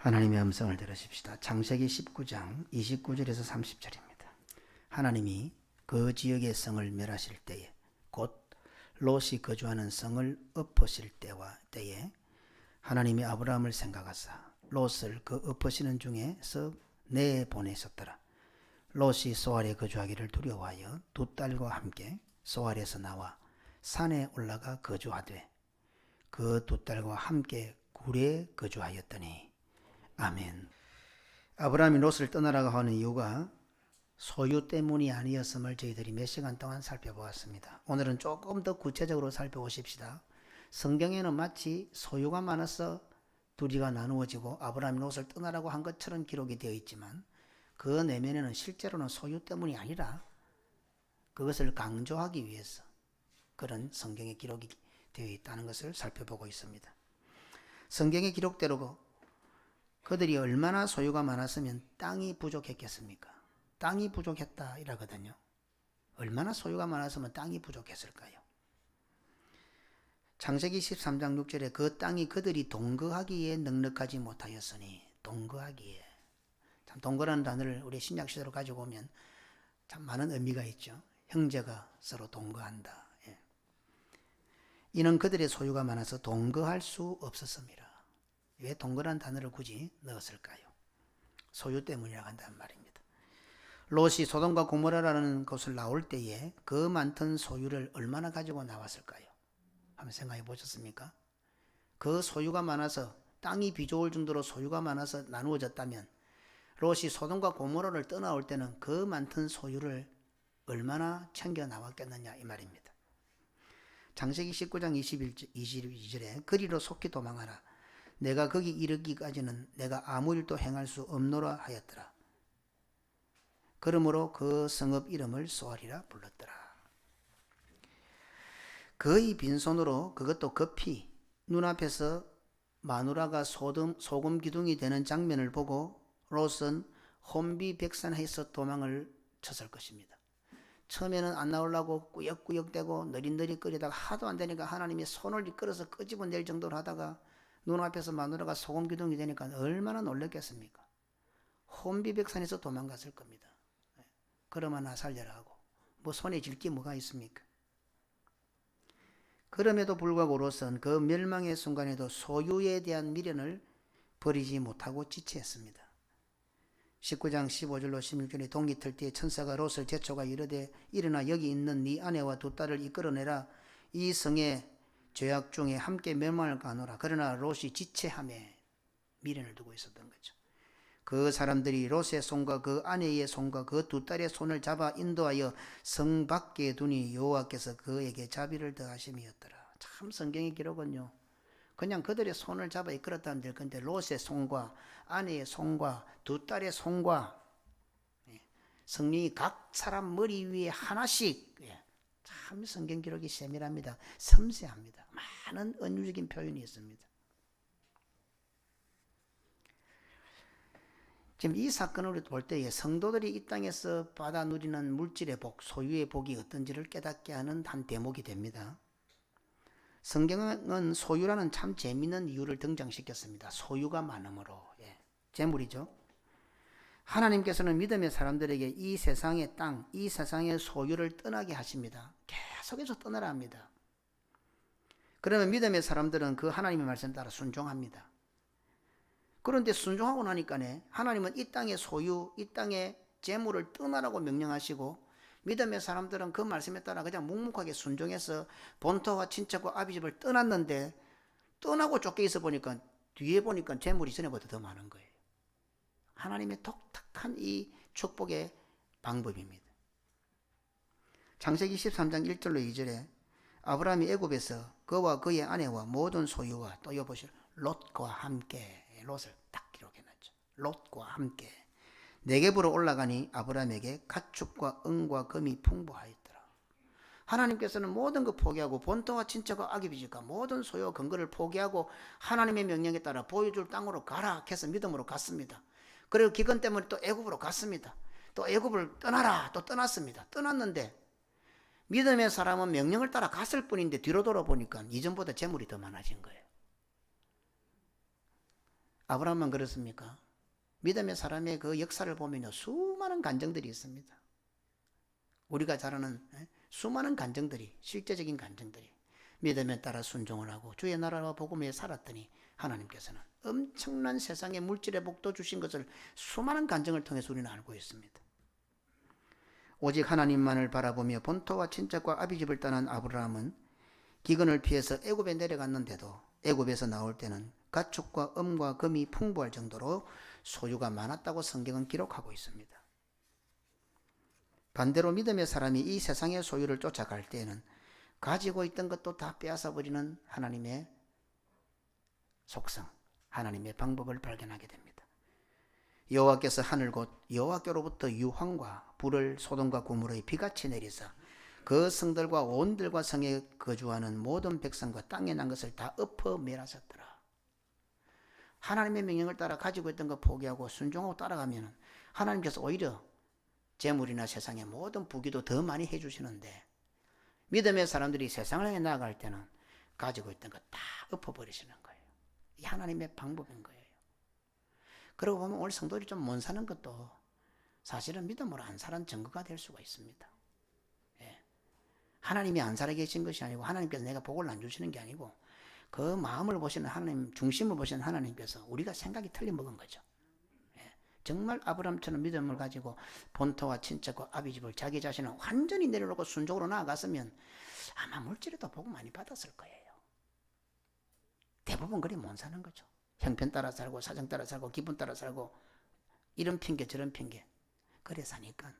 하나님의 음성을 들으십시다. 창세기 19장 29절에서 30절입니다. 하나님이 그 지역의 성을 멸하실 때에 곧 롯이 거주하는 성을 엎으실 때에 하나님이 아브라함을 생각하사 롯을 그 엎으시는 중에서 내보내셨더라. 롯이 소알에 거주하기를 두려워하여 두 딸과 함께 소알에서 나와 산에 올라가 거주하되 그 두 딸과 함께 굴에 거주하였더니 아멘. 아브라함이 롯을 떠나라고 하는 이유가 소유 때문이 아니었음을 저희들이 몇 시간 동안 살펴보았습니다. 오늘은 조금 더 구체적으로 살펴보십시다. 성경에는 마치 소유가 많아서 둘이가 나누어지고 아브라함이 롯을 떠나라고 한 것처럼 기록이 되어 있지만 그 내면에는 실제로는 소유 때문이 아니라 그것을 강조하기 위해서 그런 성경의 기록이 되어 있다는 것을 살펴보고 있습니다. 성경의 기록대로 그들이 얼마나 소유가 많았으면 땅이 부족했겠습니까? 땅이 부족했다 이라거든요. 얼마나 소유가 많았으면 땅이 부족했을까요? 창세기 13장 6절에 그 땅이 그들이 동거하기에 넉넉하지 못하였으니 동거하기에 참 동거라는 단어를 우리 신약 시대로 가지고 오면 참 많은 의미가 있죠. 형제가 서로 동거한다. 이는 그들의 소유가 많아서 동거할 수 없었습니다. 왜 동거라는 단어를 굳이 넣었을까요? 소유 때문이라고 한다는 말입니다. 롯이 소돔과 고모라라는 곳을 나올 때에 그 많던 소유를 얼마나 가지고 나왔을까요? 한번 생각해 보셨습니까? 그 소유가 많아서 땅이 비좁을 정도로 소유가 많아서 나누어졌다면 롯이 소돔과 고모라를 떠나올 때는 그 많던 소유를 얼마나 챙겨 나왔겠느냐 이 말입니다. 창세기 19장 22절에 그리로 속히 도망하라. 내가 거기 이르기까지는 내가 아무 일도 행할 수 없노라 하였더라. 그러므로 그 성읍 이름을 소알이라 불렀더라. 거의 빈손으로 그것도 급히 눈앞에서 마누라가 소금 기둥이 되는 장면을 보고 롯은 혼비백산해서 도망을 쳤을 것입니다. 처음에는 안 나오려고 꾸역꾸역대고 느릿느릿거리다가 하도 안 되니까 하나님이 손을 이끌어서 끄집어낼 정도로 하다가 눈앞에서 마누라가 소금 기둥이 되니까 얼마나 놀랐겠습니까? 혼비백산에서 도망갔을 겁니다. 그러면 나 살려라 하고 뭐 손에 쥘 게 뭐가 있습니까? 그럼에도 불구하고 롯은 그 멸망의 순간에도 소유에 대한 미련을 버리지 못하고 지체했습니다. 19장 15절로 16절에 동기 틀 때에 천사가 롯을 제초가 이르되 일어나 여기 있는 네 아내와 두 딸을 이끌어내라. 이 성의 죄악 중에 함께 멸망을 가노라. 그러나 롯이 지체하며 미련을 두고 있었던 거죠. 그 사람들이 롯의 손과 그 아내의 손과 그 두 딸의 손을 잡아 인도하여 성 밖에 두니 여호와께서 그에게 자비를 더하심이었더라. 참 성경의 기록은요. 그냥 그들의 손을 잡아 이끌었다면 될 건데 롯의 손과 아내의 손과 두 딸의 손과 성령이 각 사람 머리 위에 하나씩 참 성경 기록이 세밀합니다. 섬세합니다. 많은 은유적인 표현이 있습니다. 지금 이 사건을 볼 때에 성도들이 이 땅에서 받아 누리는 물질의 복, 소유의 복이 어떤지를 깨닫게 하는 한 대목이 됩니다. 성경은 소유라는 참 재미있는 이유를 등장시켰습니다. 소유가 많음으로. 재물이죠. 하나님께서는 믿음의 사람들에게 이 세상의 땅, 이 세상의 소유를 떠나게 하십니다. 계속해서 떠나라 합니다. 그러면 믿음의 사람들은 그 하나님의 말씀에 따라 순종합니다. 그런데 순종하고 나니까 하나님은 이 땅의 소유, 이 땅의 재물을 떠나라고 명령하시고 믿음의 사람들은 그 말씀에 따라 그냥 묵묵하게 순종해서 본토와 친척과 아비집을 떠났는데 떠나고 쫓겨 있어 보니까 뒤에 보니까 재물이 전에보다 더 많은 거예요. 하나님의 독특한 이 축복의 방법입니다. 창세기 13장 1절로 2절에 아브라함이 애굽에서 그와 그의 아내와 모든 소유와 또 여보시오 롯과 함께 롯을 딱 기록해놨죠. 롯과 함께 네겝으로 올라가니 아브라함에게 가축과 은과 금이 풍부하였더라. 하나님께서는 모든 것 포기하고 본토와 친척과 아기비집과 모든 소유와 근거를 포기하고 하나님의 명령에 따라 보여줄 땅으로 가라 해서 믿음으로 갔습니다. 그리고 기근 때문에 또 애굽으로 갔습니다. 또 애굽을 떠나라 또 떠났습니다. 떠났는데 믿음의 사람은 명령을 따라 갔을 뿐인데 뒤로 돌아보니까 이전보다 재물이 더 많아진 거예요. 아브라함만 그렇습니까? 믿음의 사람의 그 역사를 보면요, 수많은 간증들이 있습니다. 우리가 잘 아는 수많은 간증들이, 실제적인 간증들이, 믿음에 따라 순종을 하고 주의 나라와 복음 위에 살았더니 하나님께서는 엄청난 세상의 물질의 복도 주신 것을 수많은 간증을 통해서 우리는 알고 있습니다. 오직 하나님만을 바라보며 본토와 친척과 아비집을 떠난 아브라함은 기근을 피해서 애굽에 내려갔는데도 애굽에서 나올 때는 가축과 음과 금이 풍부할 정도로 소유가 많았다고 성경은 기록하고 있습니다. 반대로 믿음의 사람이 이 세상의 소유를 쫓아갈 때에는 가지고 있던 것도 다 빼앗아 버리는 하나님의 속성, 하나님의 방법을 발견하게 됩니다. 여호와께서 하늘 곧 여호와께로부터 유황과 불을 소돔과 고모라에 비같이 내리사 그 성들과 온들과 성에 거주하는 모든 백성과 땅에 난 것을 다 엎어 멸하셨더라. 하나님의 명령을 따라 가지고 있던 것 포기하고 순종하고 따라가면 하나님께서 오히려 재물이나 세상의 모든 부귀도 더 많이 해주시는데, 믿음의 사람들이 세상을 향해 나아갈 때는 가지고 있던 것 다 엎어버리시는 거예요. 이 하나님의 방법인 거예요. 그러고 보면 오늘 성도들이 좀 못 사는 것도 사실은 믿음으로 안 사는 증거가 될 수가 있습니다. 하나님이 안 살아 계신 것이 아니고 하나님께서 내가 복을 안 주시는 게 아니고 그 마음을 보시는 하나님, 중심을 보시는 하나님께서 우리가 생각이 틀려먹은 거죠. 정말 아브라함처럼 믿음을 가지고 본토와 친척과 아비집을 자기 자신을 완전히 내려놓고 순종으로 나아갔으면 아마 물질에도 복 많이 받았을 거예요. 대부분 그리 못 사는 거죠. 형편 따라 살고 사정 따라 살고 기분 따라 살고 이런 핑계 저런 핑계 그래 사니까.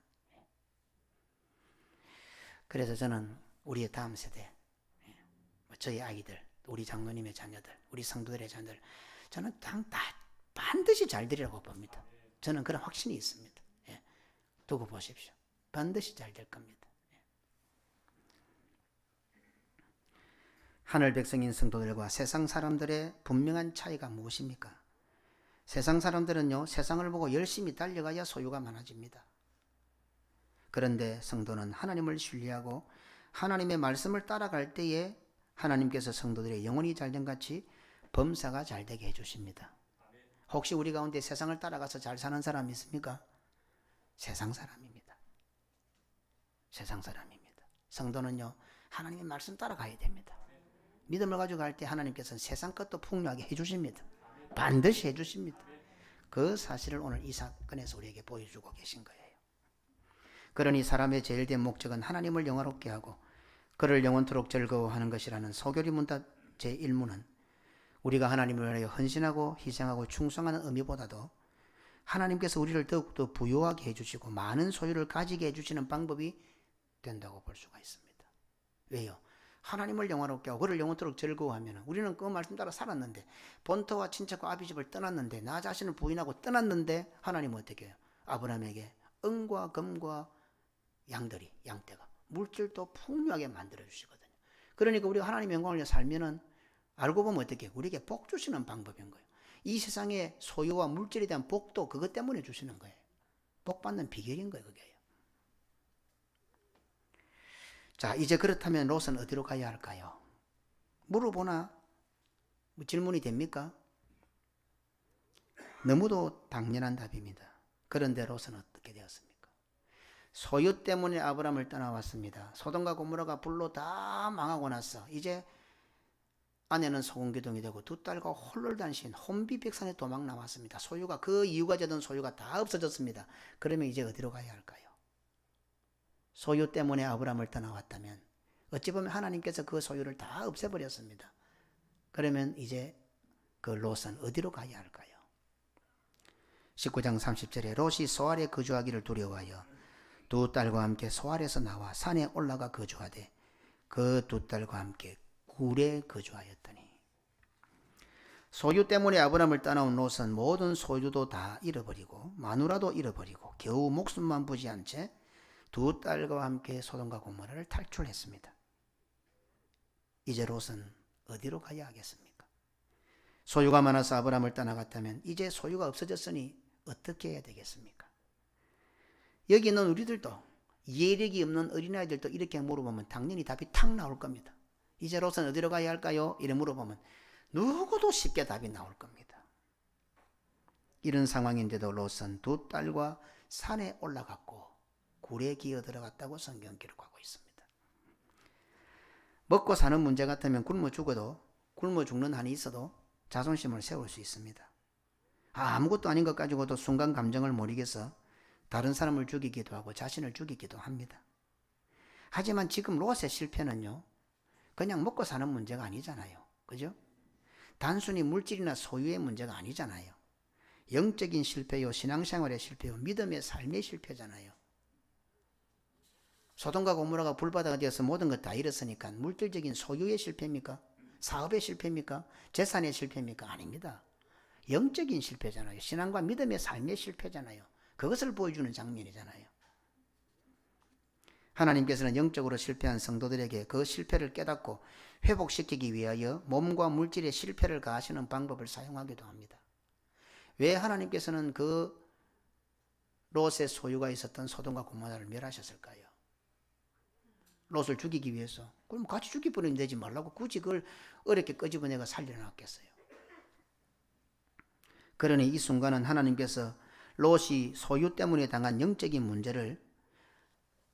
그래서 저는 우리의 다음 세대, 저희 아이들, 우리 장로님의 자녀들, 우리 성도들의 자녀들, 저는 다 반드시 잘 되리라고 봅니다. 저는 그런 확신이 있습니다. 두고 보십시오. 반드시 잘 될 겁니다. 하늘 백성인 성도들과 세상 사람들의 분명한 차이가 무엇입니까? 세상 사람들은요, 세상을 보고 열심히 달려가야 소유가 많아집니다. 그런데 성도는 하나님을 신뢰하고 하나님의 말씀을 따라갈 때에 하나님께서 성도들의 영혼이 잘된 같이 범사가 잘되게 해주십니다. 혹시 우리 가운데 세상을 따라가서 잘 사는 사람이 있습니까? 세상 사람입니다. 세상 사람입니다. 성도는요, 하나님의 말씀 따라가야 됩니다. 믿음을 가지고 갈 때 하나님께서는 세상 것도 풍요하게 해주십니다. 반드시 해주십니다. 그 사실을 오늘 이 사건에서 우리에게 보여주고 계신 거예요. 그러니 사람의 제일 된 목적은 하나님을 영화롭게 하고 그를 영원토록 즐거워하는 것이라는 소교리 문답 제1문은 우리가 하나님을 위하여 헌신하고 희생하고 충성하는 의미보다도 하나님께서 우리를 더욱더 부유하게 해주시고 많은 소유를 가지게 해주시는 방법이 된다고 볼 수가 있습니다. 왜요? 하나님을 영화롭게 하고 그를 영원토록 즐거워하면 우리는 그 말씀 따라 살았는데 본토와 친척과 아비집을 떠났는데 나 자신을 부인하고 떠났는데 하나님은 어떻게 해요? 아브라함에게 은과 금과 양들이 양떼가 물질도 풍요하게 만들어 주시거든요. 그러니까 우리가 하나님의 영광을 위해 살면은 알고 보면 어떻게 해요? 우리에게 복 주시는 방법인 거예요. 이 세상의 소유와 물질에 대한 복도 그것 때문에 주시는 거예요. 복 받는 비결인 거예요, 그게. 자, 이제 그렇다면 롯은 어디로 가야 할까요? 물어보나? 질문이 됩니까? 너무도 당연한 답입니다. 그런데 롯은 어떻게 되었습니까? 소유 때문에 아브라함을 떠나왔습니다. 소돔과 고모라가 불로 다 망하고 나서 이제 아내는 소금기둥이 되고 두 딸과 홀로단신 혼비백산에 도망 나왔습니다. 소유가 그 이유가 되던 소유가 다 없어졌습니다. 그러면 이제 어디로 가야 할까요? 소유 때문에 아브라함을 떠나왔다면 어찌 보면 하나님께서 그 소유를 다 없애버렸습니다. 그러면 이제 그 롯은 어디로 가야 할까요? 19장 30절에 롯이 소알에 거주하기를 두려워하여 두 딸과 함께 소알에서 나와 산에 올라가 거주하되 그 두 딸과 함께 굴에 거주하였더니. 소유 때문에 아브라함을 떠나온 롯은 모든 소유도 다 잃어버리고 마누라도 잃어버리고 겨우 목숨만 부지한 채 두 딸과 함께 소돔과 고모라를 탈출했습니다. 이제 롯은 어디로 가야 하겠습니까? 소유가 많아서 아브라함을 떠나갔다면 이제 소유가 없어졌으니 어떻게 해야 되겠습니까? 여기 있는 우리들도 예력이 없는 어린아이들도 이렇게 물어보면 당연히 답이 탁 나올 겁니다. 이제 롯은 어디로 가야 할까요? 이래 물어보면 누구도 쉽게 답이 나올 겁니다. 이런 상황인데도 롯은 두 딸과 산에 올라갔고 굴에 기어 들어갔다고 성경 기록하고 있습니다. 먹고 사는 문제 같으면 굶어 죽는 한이 있어도 자존심을 세울 수 있습니다. 아무것도 아닌 것 가지고도 순간 감정을 못 이겨서 다른 사람을 죽이기도 하고 자신을 죽이기도 합니다. 하지만 지금 롯의 실패는요, 그냥 먹고 사는 문제가 아니잖아요. 그죠? 단순히 물질이나 소유의 문제가 아니잖아요. 영적인 실패요, 신앙생활의 실패요, 믿음의 삶의 실패잖아요. 소돔과 고모라가 불바다가 되어서 모든 것 다 잃었으니까 물질적인 소유의 실패입니까? 사업의 실패입니까? 재산의 실패입니까? 아닙니다. 영적인 실패잖아요. 신앙과 믿음의 삶의 실패잖아요. 그것을 보여주는 장면이잖아요. 하나님께서는 영적으로 실패한 성도들에게 그 실패를 깨닫고 회복시키기 위하여 몸과 물질의 실패를 가하시는 방법을 사용하기도 합니다. 왜 하나님께서는 그 롯의 소유가 있었던 소돔과 고모라를 멸하셨을까요? 롯을 죽이기 위해서. 그럼 같이 죽여버리면 되지 말라고 굳이 그걸 어렵게 끄집어내가 살려놨겠어요. 그러니 이 순간은 하나님께서 롯이 소유 때문에 당한 영적인 문제를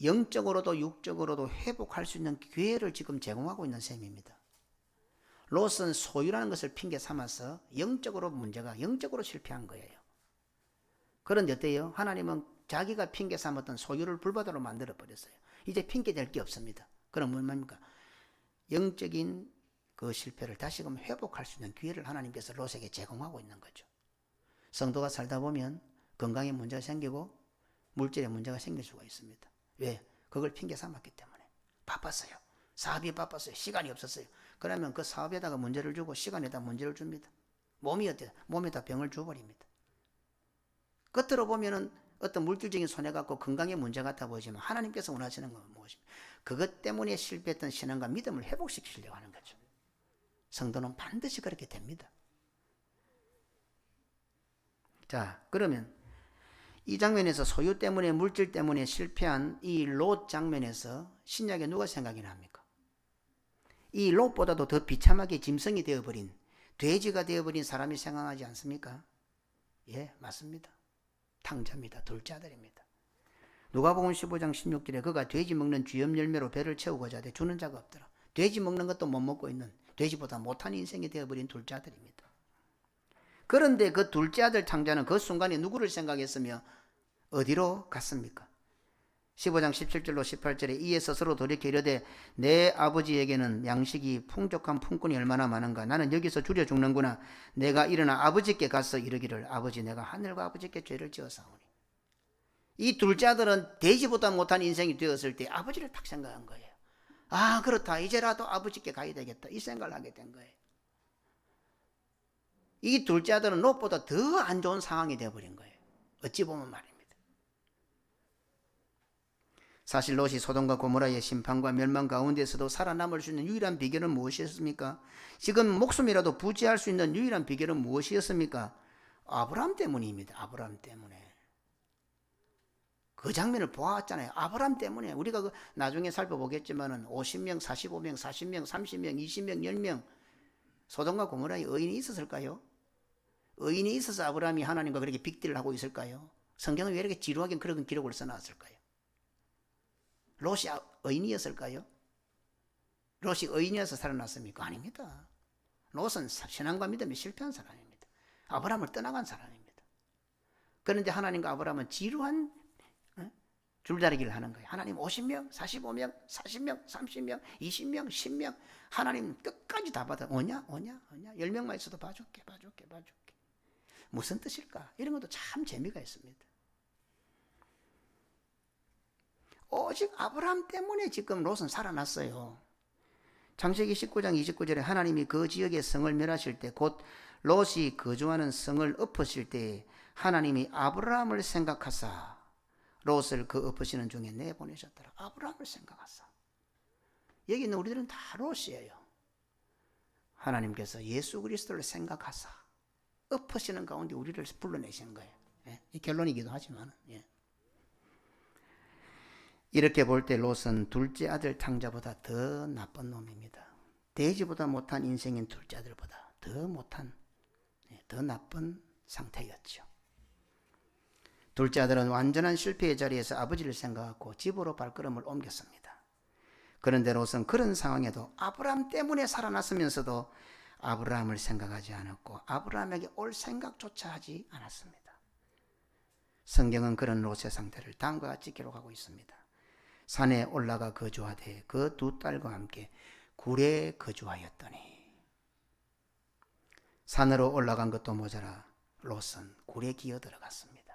영적으로도 육적으로도 회복할 수 있는 기회를 지금 제공하고 있는 셈입니다. 롯은 소유라는 것을 핑계 삼아서 영적으로 실패한 거예요. 그런데 어때요? 하나님은 자기가 핑계 삼았던 소유를 불바다로 만들어 버렸어요. 이제 핑계 댈 게 없습니다. 그럼 뭡니까? 영적인 그 실패를 다시금 회복할 수 있는 기회를 하나님께서 롯에게 제공하고 있는 거죠. 성도가 살다 보면 건강에 문제가 생기고 물질에 문제가 생길 수가 있습니다. 왜? 그걸 핑계 삼았기 때문에. 바빴어요. 사업이 바빴어요. 시간이 없었어요. 그러면 그 사업에다가 문제를 주고 시간에다 문제를 줍니다. 몸에다 병을 줘버립니다. 겉으로 보면은 어떤 물질적인 손해 갖고 건강에 문제 같아 보이지만 하나님께서 원하시는 건 무엇입니까? 그것 때문에 실패했던 신앙과 믿음을 회복시키려고 하는 거죠. 성도는 반드시 그렇게 됩니다. 자, 그러면 이 장면에서 소유 때문에 물질 때문에 실패한 이 롯 장면에서 신약에 누가 생각이 납니까? 이 롯보다도 더 비참하게 짐승이 되어버린 돼지가 되어버린 사람이 생각나지 않습니까? 예, 맞습니다. 탕자입니다. 둘째 아들입니다. 누가복음 15장 16절에 그가 돼지 먹는 쥐염 열매로 배를 채우고자 하되 주는 자가 없더라. 돼지 먹는 것도 못 먹고 있는 돼지보다 못한 인생이 되어버린 둘째 아들입니다. 그런데 그 둘째 아들 탕자는 그 순간에 누구를 생각했으며 어디로 갔습니까? 15장 17절로 18절에 이에 스스로 돌이켜 이르되 내 아버지에게는 양식이 풍족한 품꾼이 얼마나 많은가. 나는 여기서 줄여 죽는구나. 내가 일어나 아버지께 가서 이르기를 아버지 내가 하늘과 아버지께 죄를 지었사오니. 이 둘째 아들은 돼지보다 못한 인생이 되었을 때 아버지를 딱 생각한 거예요. 아, 그렇다. 이제라도 아버지께 가야 되겠다. 이 생각을 하게 된 거예요. 이 둘째 아들은 롯보다 더 안 좋은 상황이 되어버린 거예요. 어찌 보면 말입니다. 사실 롯이 소돔과 고모라의 심판과 멸망 가운데서도 살아남을 수 있는 유일한 비결은 무엇이었습니까? 지금 목숨이라도 부지할 수 있는 유일한 비결은 무엇이었습니까? 아브라함 때문입니다. 아브라함 때문에. 그 장면을 보았잖아요. 아브라함 때문에. 우리가 나중에 살펴보겠지만은 50명, 45명, 40명, 30명, 20명, 10명 소돔과 고모라에 의인이 있었을까요? 의인이 있어서 아브라함이 하나님과 그렇게 빅딜을 하고 있을까요? 성경은 왜 이렇게 지루하게 그런 기록을 써놨을까요? 롯이 의인이었을까요? 롯이 의인이어서 살아났습니까? 아닙니다. 롯은 신앙과 믿음에 실패한 사람입니다. 아브라함을 떠나간 사람입니다. 그런데 하나님과 아브라함은 지루한 줄다리기를 하는 거예요. 하나님 50명, 45명, 40명, 30명, 20명, 10명 하나님 끝까지 다 받아. 오냐? 10명만 있어도 봐줄게. 무슨 뜻일까? 이런 것도 참 재미가 있습니다. 오직 아브라함 때문에 지금 롯은 살아났어요. 창세기 19장 29절에 하나님이 그 지역의 성을 멸하실 때 곧 롯이 거주하는 성을 엎으실 때 하나님이 아브라함을 생각하사 롯을 그 엎으시는 중에 내보내셨더라. 아브라함을 생각하사. 여기 있는 우리들은 다 롯이에요. 하나님께서 예수 그리스도를 생각하사 엎으시는 가운데 우리를 불러내시는 거예요. 예? 이 결론이기도 하지만 이렇게 볼 때 롯은 둘째 아들 탕자보다 더 나쁜 놈입니다. 돼지보다 못한 인생인 둘째 아들보다 더 나쁜 상태였죠. 둘째 아들은 완전한 실패의 자리에서 아버지를 생각하고 집으로 발걸음을 옮겼습니다. 그런데 롯은 그런 상황에도 아브라함 때문에 살아났으면서도 아브라함을 생각하지 않았고 아브라함에게 올 생각조차 하지 않았습니다. 성경은 그런 롯의 상태를 다음과 같이 기록하고 있습니다. 산에 올라가 거주하되 그 두 딸과 함께 굴에 거주하였더니, 산으로 올라간 것도 모자라 롯은 굴에 기어 들어갔습니다.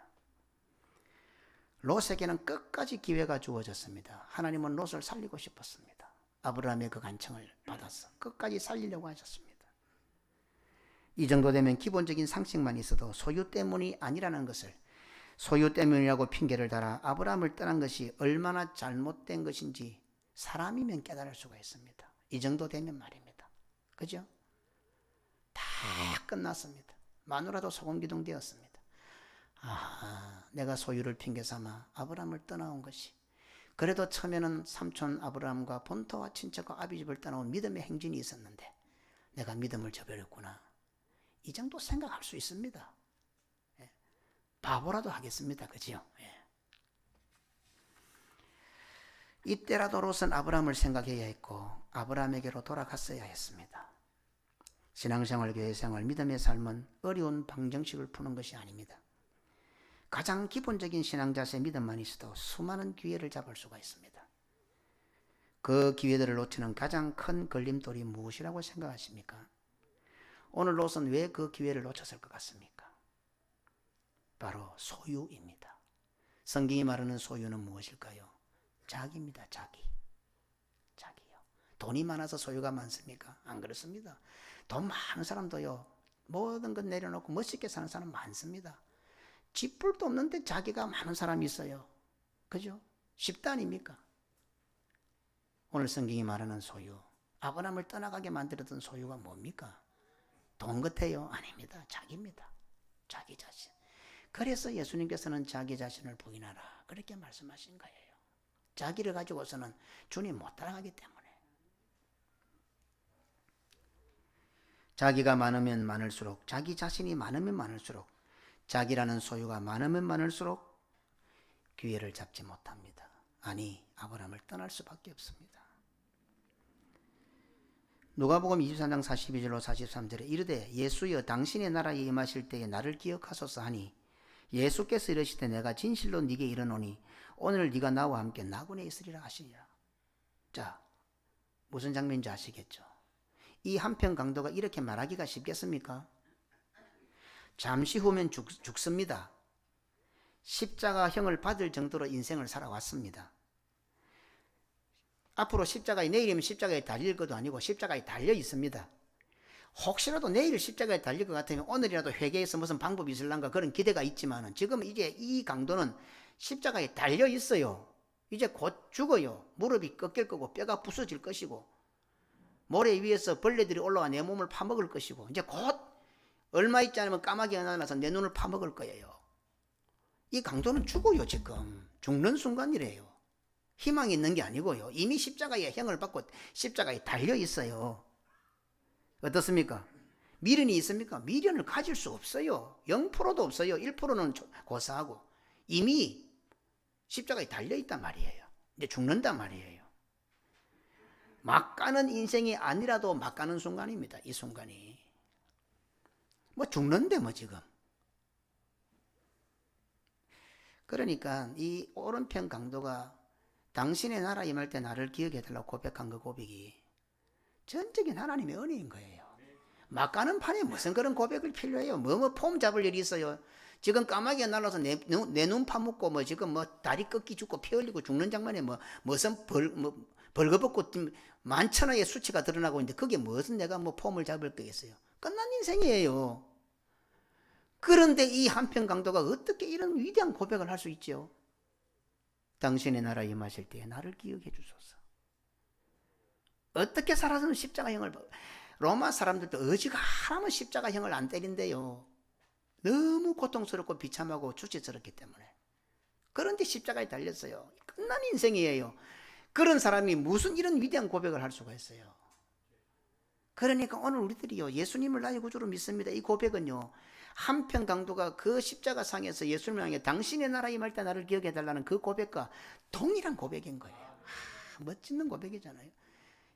롯에게는 끝까지 기회가 주어졌습니다. 하나님은 롯을 살리고 싶었습니다. 아브라함의 그 간청을 받아서 끝까지 살리려고 하셨습니다. 이 정도 되면 기본적인 상식만 있어도 소유 때문이 아니라는 것을, 소유 때문이라고 핑계를 달아 아브라함을 떠난 것이 얼마나 잘못된 것인지 사람이면 깨달을 수가 있습니다. 이 정도 되면 말입니다. 그죠? 다 끝났습니다. 마누라도 소금기둥 되었습니다. 내가 소유를 핑계 삼아 아브라함을 떠나온 것이, 그래도 처음에는 삼촌 아브라함과 본토와 친척과 아비집을 떠나온 믿음의 행진이 있었는데 내가 믿음을 저버렸구나. 이 정도 생각할 수 있습니다. 바보라도 하겠습니다. 그죠? 이때라도 롯은 아브라함을 생각해야 했고 아브라함에게로 돌아갔어야 했습니다. 신앙생활, 교회생활, 믿음의 삶은 어려운 방정식을 푸는 것이 아닙니다. 가장 기본적인 신앙자세 믿음만 있어도 수많은 기회를 잡을 수가 있습니다. 그 기회들을 놓치는 가장 큰 걸림돌이 무엇이라고 생각하십니까? 오늘 롯은 왜 그 기회를 놓쳤을 것 같습니까? 바로 소유입니다. 성경이 말하는 소유는 무엇일까요? 자기입니다. 자기요. 돈이 많아서 소유가 많습니까? 안 그렇습니다. 돈 많은 사람도요, 모든 것 내려놓고 멋있게 사는 사람 많습니다. 쥐뿔도 없는데 자기가 많은 사람이 있어요. 그죠? 쉽다 아닙니까? 오늘 성경이 말하는 소유, 아브라함을 떠나가게 만들었던 소유가 뭡니까? 돈 같아요? 아닙니다. 자기입니다. 자기 자신. 그래서 예수님께서는 자기 자신을 부인하라 그렇게 말씀하신 거예요. 자기를 가지고서는 주님 못 따라가기 때문에. 자기가 많으면 많을수록, 자기 자신이 많으면 많을수록, 자기라는 소유가 많으면 많을수록 기회를 잡지 못합니다. 아니, 아브라함을 떠날 수밖에 없습니다. 누가복음 23장 42절로 43절에 이르되 예수여 당신의 나라에 임하실 때에 나를 기억하소서 하니 예수께서 이르시되 내가 진실로 네게 이르노니 오늘 네가 나와 함께 나군에 있으리라 하시니라. 자, 무슨 장면인지 아시겠죠? 이 한편 강도가 이렇게 말하기가 쉽겠습니까? 잠시 후면 죽습니다. 십자가형을 받을 정도로 인생을 살아왔습니다. 앞으로 십자가에, 내일이면 십자가에 달릴 것도 아니고 십자가에 달려 있습니다. 혹시라도 내일 십자가에 달릴 것 같으면 오늘이라도 회개해서 무슨 방법이 있을란가 그런 기대가 있지만 지금 이제 이 강도는 십자가에 달려 있어요. 이제 곧 죽어요. 무릎이 꺾일 거고 뼈가 부서질 것이고 모래 위에서 벌레들이 올라와 내 몸을 파먹을 것이고 이제 곧 얼마 있지 않으면 까마귀가 나타나서 내 눈을 파먹을 거예요. 이 강도는 죽어요. 지금 죽는 순간이래요. 희망이 있는 게 아니고요. 이미 십자가의 형을 받고 십자가에 달려 있어요. 어떻습니까? 미련이 있습니까? 미련을 가질 수 없어요. 0%도 없어요. 1%는 고사하고 이미 십자가에 달려 있단 말이에요. 이제 죽는단 말이에요. 막 가는 인생이 아니라도 막 가는 순간입니다. 이 순간이. 뭐 죽는데 뭐 지금. 그러니까 이 오른편 강도가 당신의 나라 임할 때 나를 기억해달라고 고백한 그 고백이 전적인 하나님의 은혜인 거예요. 막 가는 판에 무슨 그런 고백을 필요해요. 뭐 폼 잡을 일이 있어요. 지금 까마귀가 날라서 내 눈 파묻고 뭐 지금 뭐 다리 꺾기 죽고 피 흘리고 죽는 장면에 무슨 벌거벗고 만천하의 수치가 드러나고 있는데 그게 무슨 내가 뭐 폼을 잡을 거겠어요. 끝난 인생이에요. 그런데 이 한편 강도가 어떻게 이런 위대한 고백을 할 수 있죠? 당신의 나라에 임하실 때에 나를 기억해 주소서. 어떻게 살아서는 십자가형을, 로마 사람들도 어지간하면 십자가형을 안 때린대요. 너무 고통스럽고 비참하고 주체스럽기 때문에. 그런데 십자가에 달렸어요. 끝난 인생이에요. 그런 사람이 무슨 이런 위대한 고백을 할 수가 있어요. 그러니까 오늘 우리들이요, 예수님을 나의 구주로 믿습니다. 이 고백은요, 한편 강도가 그 십자가상에서 예수님을 향해 당신의 나라 임할 때 나를 기억해달라는 그 고백과 동일한 고백인 거예요. 멋진 고백이잖아요.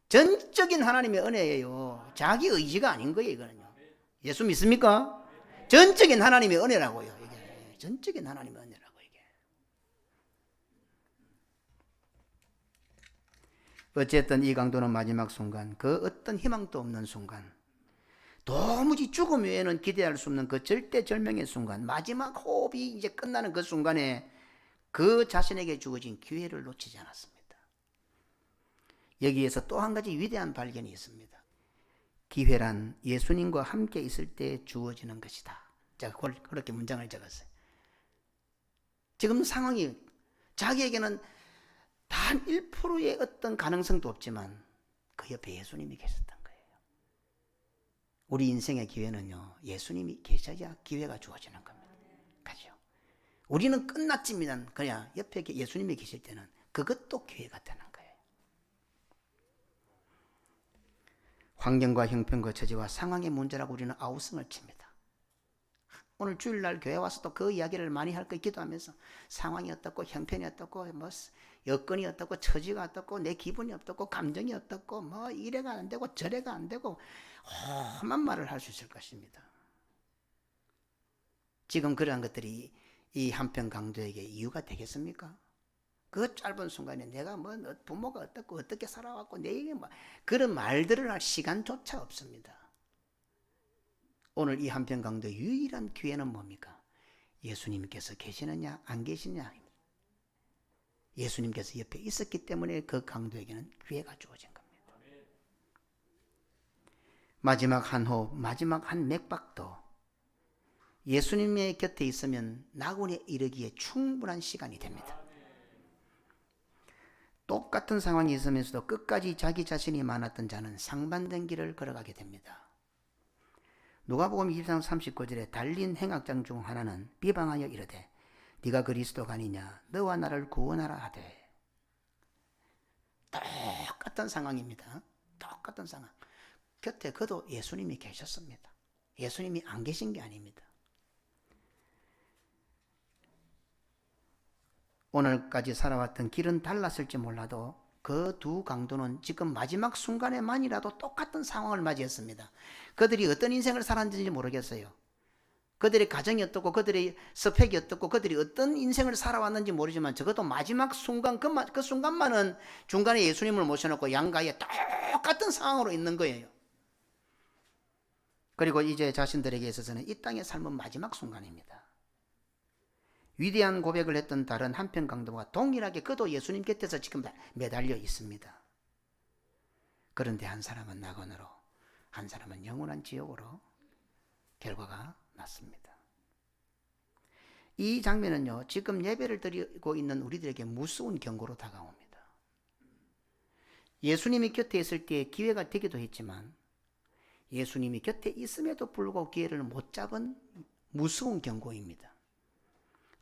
전적인 하나님의 은혜예요. 자기 의지가 아닌 거예요. 이거는요. 예수 믿습니까? 전적인 하나님의 은혜라고요. 이게 전적인 하나님의 은혜라고. 이게 어쨌든 이 강도는 마지막 순간, 그 어떤 희망도 없는 순간, 도무지 죽음 외에는 기대할 수 없는 그 절대절명의 순간, 마지막 호흡이 이제 끝나는 그 순간에 그 자신에게 주어진 기회를 놓치지 않았습니다. 여기에서 또 한 가지 위대한 발견이 있습니다. 기회란 예수님과 함께 있을 때 주어지는 것이다. 제가 그렇게 문장을 적었어요. 지금 상황이 자기에게는 단 1%의 어떤 가능성도 없지만 그 옆에 예수님이 계셨던 거예요. 우리 인생의 기회는요, 예수님이 계셔야 기회가 주어지는 겁니다. 그죠? 우리는 끝났지만 그냥 옆에 예수님이 계실 때는 그것도 기회가 되는 거예요. 환경과 형편과 처지와 상황의 문제라고 우리는 아우성을 칩니다. 오늘 주일날 교회 와서도 그 이야기를 많이 할 거 기도하면서 상황이 어떻고 형편이 어떻고 뭐 여건이 어떻고 처지가 어떻고 내 기분이 어떻고 감정이 어떻고 뭐 이래가 안 되고 저래가 안 되고 험한 말을 할 수 있을 것입니다. 지금 그러한 것들이 이 한편 강도에게 이유가 되겠습니까? 그 짧은 순간에 내가 뭐 부모가 어떻고 어떻게 살아왔고 내게 뭐 그런 말들을 할 시간조차 없습니다. 오늘 이 한편 강도의 유일한 기회는 뭡니까? 예수님께서 계시느냐 안 계시냐. 예수님께서 옆에 있었기 때문에 그 강도에게는 기회가 주어진 겁니다. 마지막 한 호흡, 마지막 한 맥박도 예수님의 곁에 있으면 낙원에 이르기에 충분한 시간이 됩니다. 똑같은 상황이 있으면서도 끝까지 자기 자신이 많았던 자는 상반된 길을 걸어가게 됩니다. 누가복음 23장 39절에 달린 행악장 중 하나는 비방하여 이르되 네가 그리스도가 아니냐 너와 나를 구원하라 하되. 똑같은 상황입니다. 똑같은 상황. 곁에 그도 예수님이 계셨습니다. 예수님이 안 계신 게 아닙니다. 오늘까지 살아왔던 길은 달랐을지 몰라도 그 두 강도는 지금 마지막 순간에만이라도 똑같은 상황을 맞이했습니다. 그들이 어떤 인생을 살았는지 모르겠어요. 그들의 가정이 어떻고 그들의 스펙이 어떻고 그들이 어떤 인생을 살아왔는지 모르지만 적어도 마지막 순간 그 순간만은 중간에 예수님을 모셔놓고 양가에 똑같은 상황으로 있는 거예요. 그리고 이제 자신들에게 있어서는 이 땅의 삶은 마지막 순간입니다. 위대한 고백을 했던 다른 한편 강도와 동일하게 그도 예수님 곁에서 지금 매달려 있습니다. 그런데 한 사람은 낙원으로, 한 사람은 영원한 지옥으로 결과가 났습니다. 이 장면은요, 지금 예배를 드리고 있는 우리들에게 무서운 경고로 다가옵니다. 예수님이 곁에 있을 때 기회가 되기도 했지만 예수님이 곁에 있음에도 불구하고 기회를 못 잡은 무서운 경고입니다.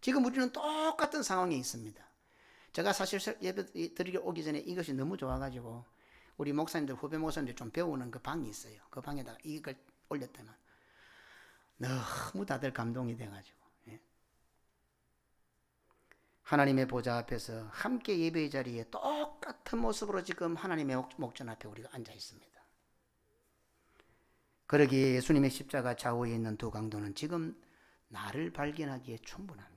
지금 우리는 똑같은 상황에 있습니다. 제가 사실 예배 드리러 오기 전에 이것이 너무 좋아가지고 우리 목사님들, 후배 목사님들 좀 배우는 그 방이 있어요. 그 방에다가 이걸 올렸다면 너무 다들 감동이 돼가지고, 예. 하나님의 보좌 앞에서 함께 예배의 자리에 똑같은 모습으로 지금 하나님의 목전 앞에 우리가 앉아 있습니다. 그러기에 예수님의 십자가 좌우에 있는 두 강도는 지금 나를 발견하기에 충분합니다.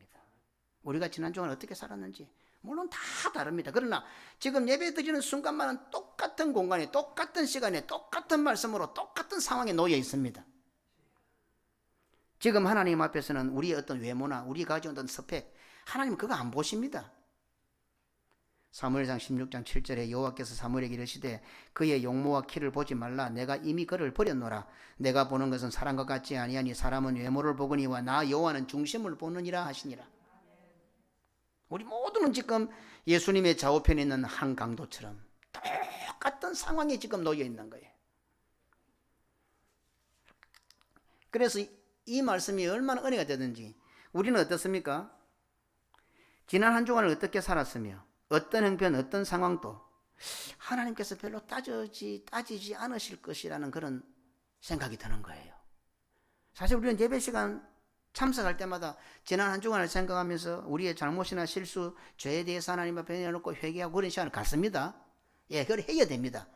우리가 지난 주간 어떻게 살았는지 물론 다 다릅니다. 그러나 지금 예배 드리는 순간만은 똑같은 공간에 똑같은 시간에 똑같은 말씀으로 똑같은 상황에 놓여 있습니다. 지금 하나님 앞에서는 우리의 어떤 외모나 우리 가진 어떤 스펙, 하나님 그거 안 보십니다. 사무엘상 16장 7절에 여호와께서 사무엘에게 이르시되 그의 용모와 키를 보지 말라. 내가 이미 그를 버렸노라. 내가 보는 것은 사람과 같지 아니하니 사람은 외모를 보거니와 나 여호와는 중심을 보느니라 하시니라. 우리 모두는 지금 예수님의 좌우편에 있는 한 강도처럼 똑같은 상황에 지금 놓여 있는 거예요. 그래서 이 말씀이 얼마나 은혜가 되든지 우리는 어떻습니까? 지난 한 주간을 어떻게 살았으며 어떤 형편, 어떤 상황도 하나님께서 별로 따지지 않으실 것이라는 그런 생각이 드는 거예요. 사실 우리는 예배 시간 참석할 때마다 지난 한 주간을 생각하면서 우리의 잘못이나 실수, 죄에 대해서 하나님 앞에 내놓고 회개하고 그런 시간을 갖습니다. 예, 그걸 해야 됩니다.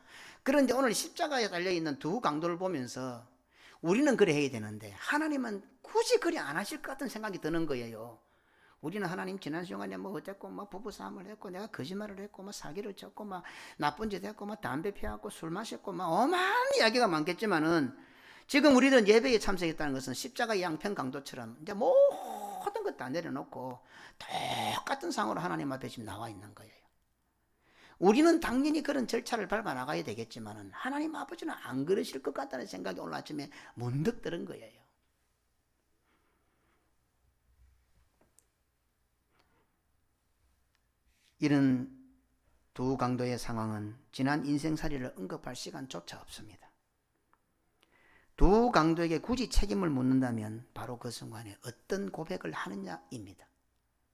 그런데 오늘 십자가에 달려있는 두 강도를 보면서 우리는 그래 해야 되는데 하나님은 굳이 그래 안 하실 것 같은 생각이 드는 거예요. 우리는 하나님 지난 시간에 뭐 어쨌고 뭐 부부싸움을 했고 내가 거짓말을 했고 뭐 사기를 쳤고 뭐 나쁜 짓 했고 뭐 담배 피웠고 술 마셨고 뭐 어마어마한 이야기가 많겠지만은 지금 우리는 예배에 참석했다는 것은 십자가의 양편 강도처럼 이제 모든 것 다 내려놓고 똑같은 상으로 하나님 앞에 지금 나와 있는 거예요. 우리는 당연히 그런 절차를 밟아 나가야 되겠지만은 하나님 아버지는 안 그러실 것 같다는 생각이 오늘 아침에 문득 들은 거예요. 이런 두 강도의 상황은 지난 인생살이를 언급할 시간조차 없습니다. 두 강도에게 굳이 책임을 묻는다면 바로 그 순간에 어떤 고백을 하느냐입니다.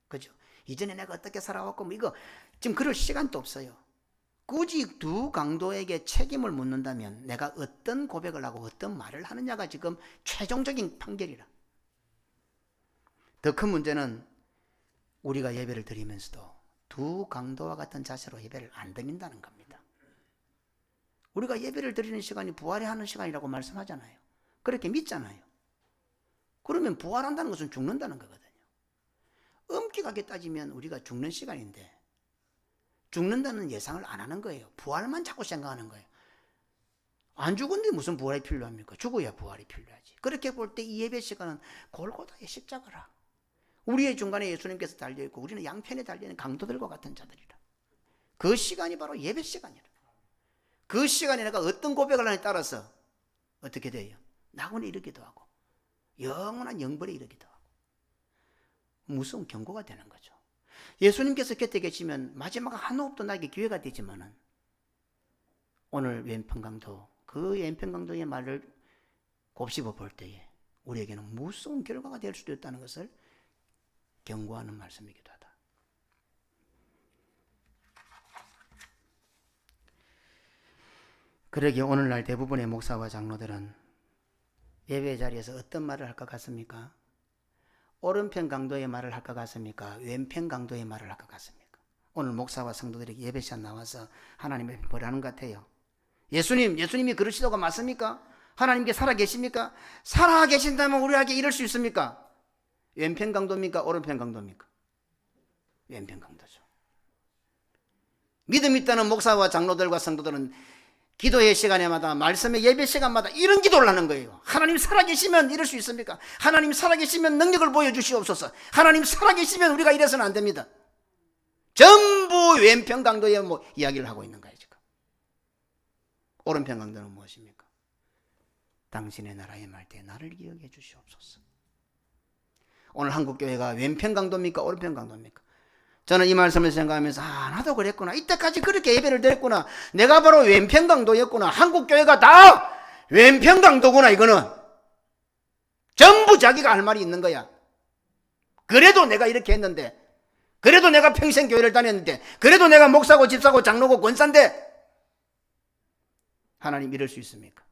그죠? 이전에 내가 어떻게 살아왔고 뭐 이거 지금 그럴 시간도 없어요. 굳이 두 강도에게 책임을 묻는다면 내가 어떤 고백을 하고 어떤 말을 하느냐가 지금 최종적인 판결이라. 더 큰 문제는 우리가 예배를 드리면서도 두 강도와 같은 자세로 예배를 안 드린다는 겁니다. 우리가 예배를 드리는 시간이 부활에 하는 시간이라고 말씀하잖아요. 그렇게 믿잖아요. 그러면 부활한다는 것은 죽는다는 거거든요. 엄격하게 따지면 우리가 죽는 시간인데 죽는다는 예상을 안 하는 거예요. 부활만 자꾸 생각하는 거예요. 안 죽은데 무슨 부활이 필요합니까? 죽어야 부활이 필요하지. 그렇게 볼 때 이 예배 시간은 골고다의 십자가라. 우리의 중간에 예수님께서 달려있고 우리는 양편에 달려있는 강도들과 같은 자들이라. 그 시간이 바로 예배 시간이라. 그 시간에 내가 어떤 고백을 하느냐에 따라서 어떻게 돼요? 낙원에 이르기도 하고 영원한 영벌에 이르기도 하고 무서운 경고가 되는 거죠. 예수님께서 곁에 계시면 마지막 한 호흡도 나에게 기회가 되지만은 오늘 왼편 강도, 그 왼편 강도의 말을 곱씹어 볼 때에 우리에게는 무서운 결과가 될 수도 있다는 것을 경고하는 말씀이기도 하다. 그러기에 오늘날 대부분의 목사와 장로들은 예배 자리에서 어떤 말을 할 것 같습니까? 오른편 강도의 말을 할 것 같습니까? 왼편 강도의 말을 할 것 같습니까? 오늘 목사와 성도들에게 예배 시간 나와서 하나님의 뭐라는 것 같아요? 예수님이 그러시다고 맞습니까? 하나님께 살아계십니까? 살아계신다면 우리에게 이럴 수 있습니까? 왼편 강도입니까? 오른편 강도입니까? 왼편 강도죠. 믿음 있다는 목사와 장로들과 성도들은 기도의 시간에마다 말씀의 예배 시간마다 이런 기도를 하는 거예요. 하나님 살아계시면 이럴 수 있습니까? 하나님 살아계시면 능력을 보여주시옵소서. 하나님 살아계시면 우리가 이래서는 안 됩니다. 전부 왼편 강도의 이야기를 하고 있는 거예요. 지금 오른편 강도는 무엇입니까? 당신의 나라에 말 때 나를 기억해 주시옵소서. 오늘 한국교회가 왼편 강도입니까? 오른편 강도입니까? 저는 이 말씀을 생각하면서 나도 그랬구나. 이때까지 그렇게 예배를 드렸구나. 내가 바로 왼편 강도였구나. 한국교회가 다 왼편 강도구나. 이거는 전부 자기가 할 말이 있는 거야. 그래도 내가 이렇게 했는데, 그래도 내가 평생 교회를 다녔는데, 그래도 내가 목사고 집사고 장로고 권사인데 하나님 이럴 수 있습니까?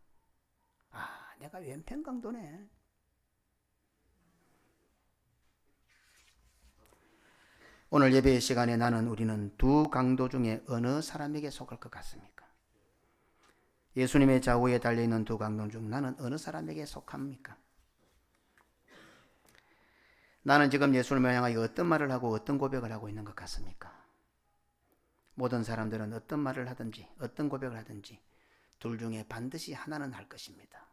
내가 왼편 강도네. 오늘 예배의 시간에 우리는 두 강도 중에 어느 사람에게 속할 것 같습니까? 예수님의 좌우에 달려있는 두 강도 중 나는 어느 사람에게 속합니까? 나는 지금 예수님을 향하여 어떤 말을 하고 어떤 고백을 하고 있는 것 같습니까? 모든 사람들은 어떤 말을 하든지 어떤 고백을 하든지 둘 중에 반드시 하나는 할 것입니다.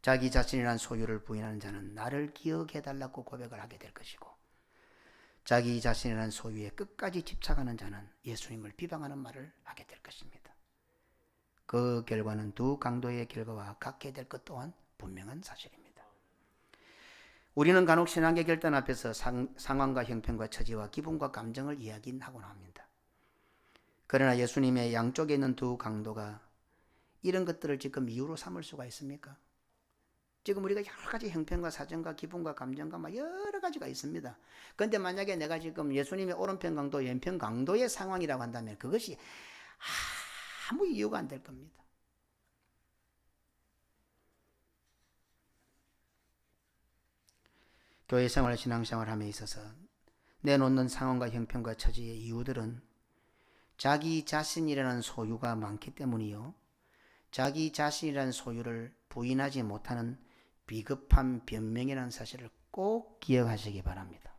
자기 자신이란 소유를 부인하는 자는 나를 기억해달라고 고백을 하게 될 것이고, 자기 자신이라는 소유에 끝까지 집착하는 자는 예수님을 비방하는 말을 하게 될 것입니다. 그 결과는 두 강도의 결과와 같게 될 것 또한 분명한 사실입니다. 우리는 간혹 신앙의 결단 앞에서 상황과 형편과 처지와 기분과 감정을 이야기하곤 합니다. 그러나 예수님의 양쪽에 있는 두 강도가 이런 것들을 지금 이유로 삼을 수가 있습니까? 지금 우리가 여러 가지 형편과 사정과 기분과 감정과 여러 가지가 있습니다. 그런데 만약에 내가 지금 예수님의 오른편 강도, 왼편 강도의 상황이라고 한다면 그것이 아무 이유가 안 될 겁니다. 교회 생활, 신앙생활함에 있어서 내놓는 상황과 형편과 처지의 이유들은 자기 자신이라는 소유가 많기 때문이요, 자기 자신이라는 소유를 부인하지 못하는 비겁한 변명이라는 사실을 꼭 기억하시기 바랍니다.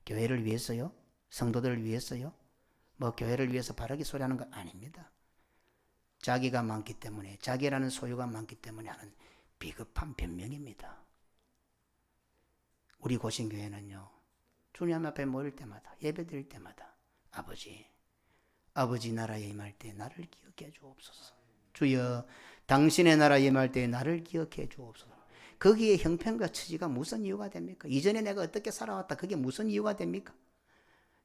교회를 위해서요, 성도들을 위해서요, 뭐 교회를 위해서 바르게 소리하는 건 아닙니다. 자기가 많기 때문에, 자기라는 소유가 많기 때문에 하는 비겁한 변명입니다. 우리 고신교회는요, 주님 앞에 모일 때마다, 예배 드릴 때마다 아버지 나라에 임할 때 나를 기억해 주옵소서. 주여, 당신의 나라에 임할 때 나를 기억해 주옵소서. 거기에 형편과 처지가 무슨 이유가 됩니까? 이전에 내가 어떻게 살아왔다, 그게 무슨 이유가 됩니까?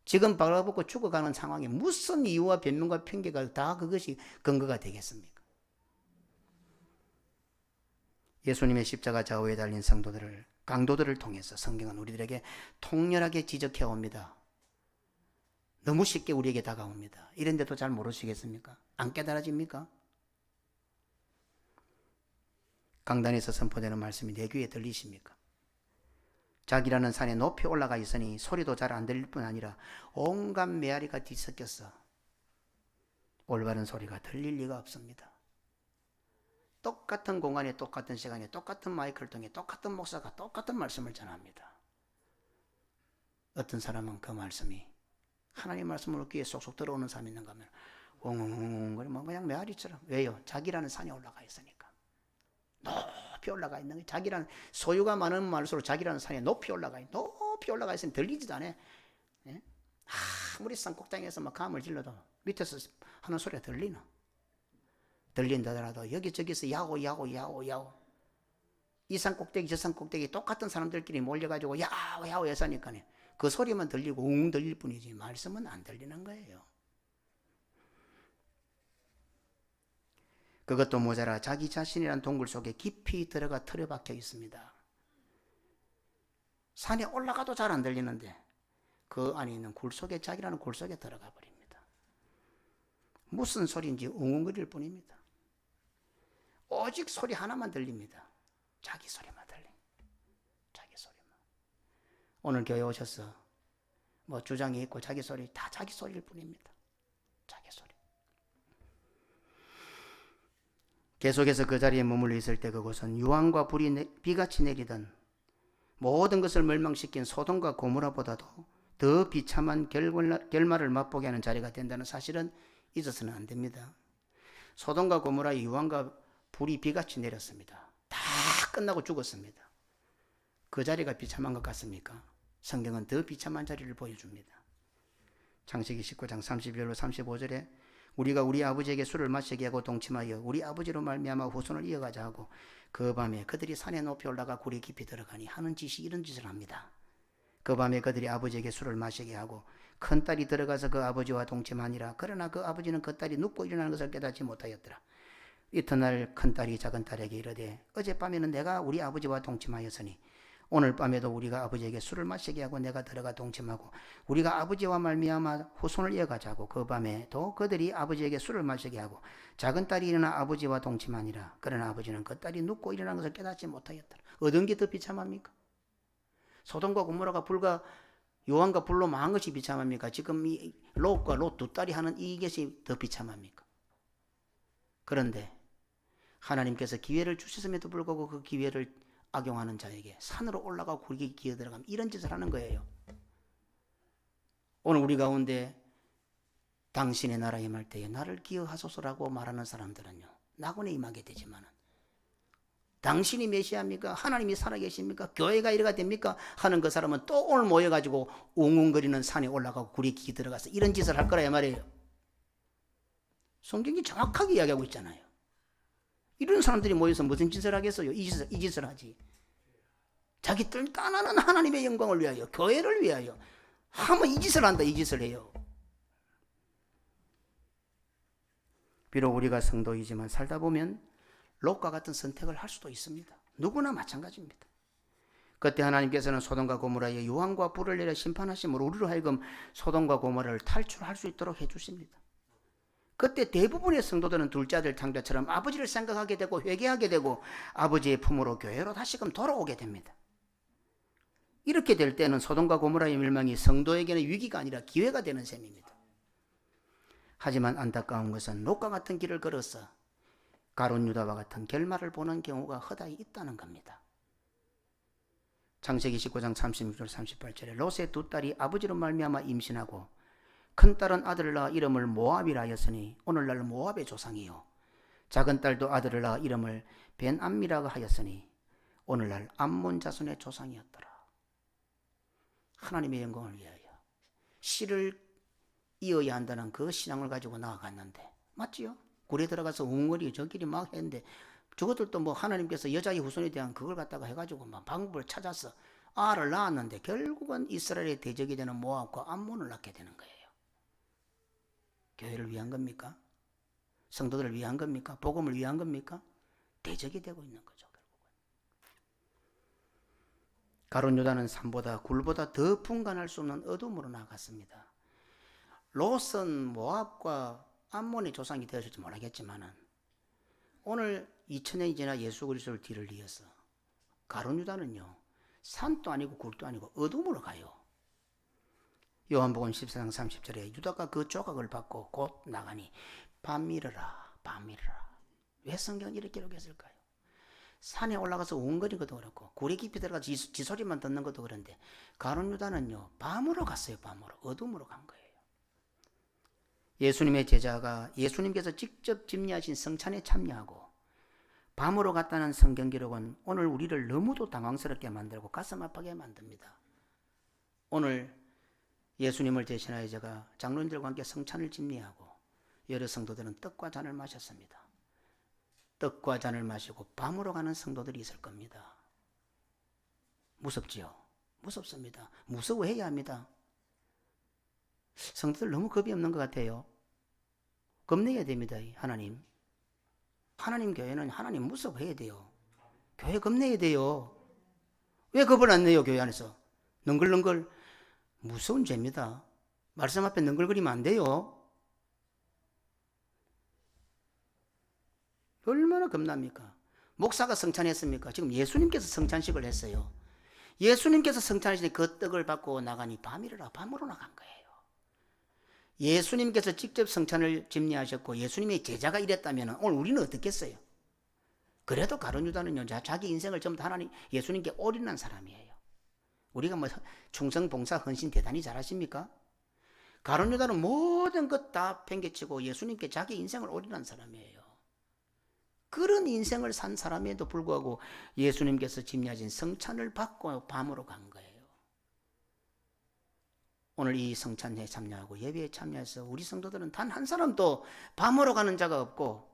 지금 바라보고 죽어가는 상황에 무슨 이유와 변명과 핑계가 다 그것이 근거가 되겠습니까? 예수님의 십자가 좌우에 달린 성도들을, 강도들을 통해서 성경은 우리들에게 통렬하게 지적해 옵니다. 너무 쉽게 우리에게 다가옵니다. 이런데도 잘 모르시겠습니까? 안 깨달아집니까? 강단에서 선포되는 말씀이 내 귀에 들리십니까? 자기라는 산에 높이 올라가 있으니 소리도 잘 안 들릴 뿐 아니라 온갖 메아리가 뒤섞여서 올바른 소리가 들릴 리가 없습니다. 똑같은 공간에, 똑같은 시간에, 똑같은 마이크를 통해 똑같은 목사가 똑같은 말씀을 전합니다. 어떤 사람은 그 말씀이 하나님 말씀으로 귀에 쏙쏙 들어오는 사람이 있는가 하면 웅웅웅 그냥 메아리처럼. 왜요? 자기라는 산에 올라가 있으니까. 높이 올라가 있는 거예요. 자기라는, 소유가 많은 말수록 자기라는 산에 높이 올라가 있으면 들리지도 않아요. 예? 아무리 산꼭대기에서 막 감을 질러도 밑에서 하는 소리가 들린다더라도 여기저기서 야오 이 산꼭대기 저 산꼭대기 똑같은 사람들끼리 몰려가지고 야오 해서 하니까 그 소리만 들리고 웅 들릴 뿐이지 말씀은 안 들리는 거예요. 그것도 모자라 자기 자신이란 동굴 속에 깊이 들어가 틀어박혀 있습니다. 산에 올라가도 잘 안 들리는데 그 안에 있는 굴 속에, 자기라는 굴 속에 들어가 버립니다. 무슨 소리인지 웅웅거릴 뿐입니다. 오직 소리 하나만 들립니다. 자기 소리만 들립니다. 자기 소리만. 오늘 교회 오셔서 뭐 주장이 있고 자기 소리, 다 자기 소리일 뿐입니다. 자기 소리. 계속해서 그 자리에 머물러 있을 때 그곳은 유황과 불이 비같이 내리던 모든 것을 멸망시킨 소돔과 고모라보다도 더 비참한 결말을 맛보게 하는 자리가 된다는 사실은 잊어서는 안 됩니다. 소돔과 고모라의 유황과 불이 비같이 내렸습니다. 다 끝나고 죽었습니다. 그 자리가 비참한 것 같습니까? 성경은 더 비참한 자리를 보여줍니다. 창세기 19장 31절로 35절에 우리가 우리 아버지에게 술을 마시게 하고 동침하여 우리 아버지로 말미암아 후손을 이어가자 하고 그 밤에 그들이 산에 높이 올라가 굴에 깊이 들어가니 하는 짓이 이런 짓을 합니다. 그 밤에 그들이 아버지에게 술을 마시게 하고 큰딸이 들어가서 그 아버지와 동침하니라. 그러나 그 아버지는 그 딸이 눕고 일어나는 것을 깨닫지 못하였더라. 이튿날 큰딸이 작은딸에게 이르되 어젯밤에는 내가 우리 아버지와 동침하였으니 오늘 밤에도 우리가 아버지에게 술을 마시게 하고 내가 들어가 동침하고 우리가 아버지와 말미암아 후손을 이어가자고. 그 밤에도 그들이 아버지에게 술을 마시게 하고 작은딸이 일어나 아버지와 동침하니라. 그러나 아버지는 그 딸이 눕고 일어난 것을 깨닫지 못하였더라. 어떤 게 더 비참합니까? 소돔과 고모라가 불과 요한과 불로 망한 것이 비참합니까? 지금 이 롯과 롯 두 딸이 하는 이것이 더 비참합니까? 그런데 하나님께서 기회를 주셨음에도 불구하고 그 기회를 악용하는 자에게 산으로 올라가고 굴게 기어 들어가면 이런 짓을 하는 거예요. 오늘 우리 가운데 당신의 나라에 임할 때에 나를 기억하소서라고 말하는 사람들은요, 낙원에 임하게 되지만 당신이 메시아입니까? 하나님이 살아계십니까? 교회가 이래가 됩니까? 하는 그 사람은 또 오늘 모여가지고 웅웅거리는 산에 올라가고 굴에 기어 들어가서 이런 짓을 할 거라 말이에요. 성경이 정확하게 이야기하고 있잖아요. 이런 사람들이 모여서 무슨 짓을 하겠어요? 이 짓을 하지. 자기 뜰 까나는 하나님의 영광을 위하여, 교회를 위하여 하면 이 짓을 한다, 이 짓을 해요. 비록 우리가 성도이지만 살다 보면 롯과 같은 선택을 할 수도 있습니다. 누구나 마찬가지입니다. 그때 하나님께서는 소돔과 고모라의 유황과 불을 내려 심판하심으로 우리로 하여금 소돔과 고모라를 탈출할 수 있도록 해주십니다. 그때 대부분의 성도들은 둘째 아들 창자처럼 아버지를 생각하게 되고 회개하게 되고 아버지의 품으로 교회로 다시금 돌아오게 됩니다. 이렇게 될 때는 소돔과 고모라의 멸망이 성도에게는 위기가 아니라 기회가 되는 셈입니다. 하지만 안타까운 것은 롯과 같은 길을 걸어서 가룟 유다와 같은 결말을 보는 경우가 허다히 있다는 겁니다. 창세기 19장 36절 38절에 롯의 두 딸이 아버지로 말미암아 임신하고 큰딸은 아들을 낳아 이름을 모압이라 하였으니 오늘날 모압의 조상이요, 작은 딸도 아들을 낳아 이름을 벤암미라고 하였으니 오늘날 암몬 자손의 조상이었더라. 하나님의 영광을 위하여 씨를 이어야 한다는 그 신앙을 가지고 나아갔는데, 맞지요? 굴에 들어가서 웅얼이 저끼리 막 했는데, 저것들도 뭐 하나님께서 여자의 후손에 대한 그걸 갖다가 해가지고 막 방법을 찾아서 알을 낳았는데 결국은 이스라엘의 대적이 되는 모압과 암몬을 낳게 되는 거예요. 교회를 위한 겁니까? 성도들을 위한 겁니까? 복음을 위한 겁니까? 대적이 되고 있는 거죠. 가룟 유다는 산보다 굴보다 더 분간할 수 없는 어둠으로 나아갔습니다. 롯은 모압과 암몬의 조상이 되었을지 모르겠지만 오늘 2000년이 지나 예수 그리스도를 뒤를 이어서 가룟 유다는요, 산도 아니고 굴도 아니고 어둠으로 가요. 요한복음 14장 30절에 유다가 그 조각을 받고 곧 나가니 밤이르라 밤이르라. 왜 성경은 이렇게 기록했을까요? 산에 올라가서 웅거린 것도 그렇고 굴에 깊이 들어가서 지 소리만 듣는 것도 그런데 가룟 유다는요, 밤으로 갔어요. 밤으로, 어둠으로 간 거예요. 예수님의 제자가 예수님께서 직접 집례하신 성찬에 참여하고 밤으로 갔다는 성경 기록은 오늘 우리를 너무도 당황스럽게 만들고 가슴 아프게 만듭니다. 오늘 예수님을 대신하여 제가 장로님들과 함께 성찬을 집례하고 여러 성도들은 떡과 잔을 마셨습니다. 떡과 잔을 마시고 밤으로 가는 성도들이 있을 겁니다. 무섭지요? 무섭습니다. 무서워해야 합니다. 성도들 너무 겁이 없는 것 같아요. 겁내야 됩니다. 하나님 교회는 하나님 무서워해야 돼요. 교회 겁내야 돼요. 왜 겁을 안 내요? 교회 안에서 능글능글. 무서운 죄입니다. 말씀 앞에 능글거리면 안 돼요. 얼마나 겁납니까? 목사가 성찬했습니까? 지금 예수님께서 성찬식을 했어요. 예수님께서 성찬하실 때 그 떡을 받고 나가니 밤이라 밤으로 나간 거예요. 예수님께서 직접 성찬을 집례하셨고 예수님의 제자가 이랬다면 오늘 우리는 어떻겠어요? 그래도 가룟 유다는요, 자기 인생을 전부 다 하나님 예수님께 올인한 사람이에요. 우리가 뭐 충성, 봉사, 헌신 대단히 잘하십니까? 가룟 유다는 모든 것 다 팽개치고 예수님께 자기 인생을 올인한 사람이에요. 그런 인생을 산 사람에도 불구하고 예수님께서 집례하신 성찬을 받고 밤으로 간 거예요. 오늘 이 성찬에 참여하고 예배에 참여해서 우리 성도들은 단 한 사람도 밤으로 가는 자가 없고,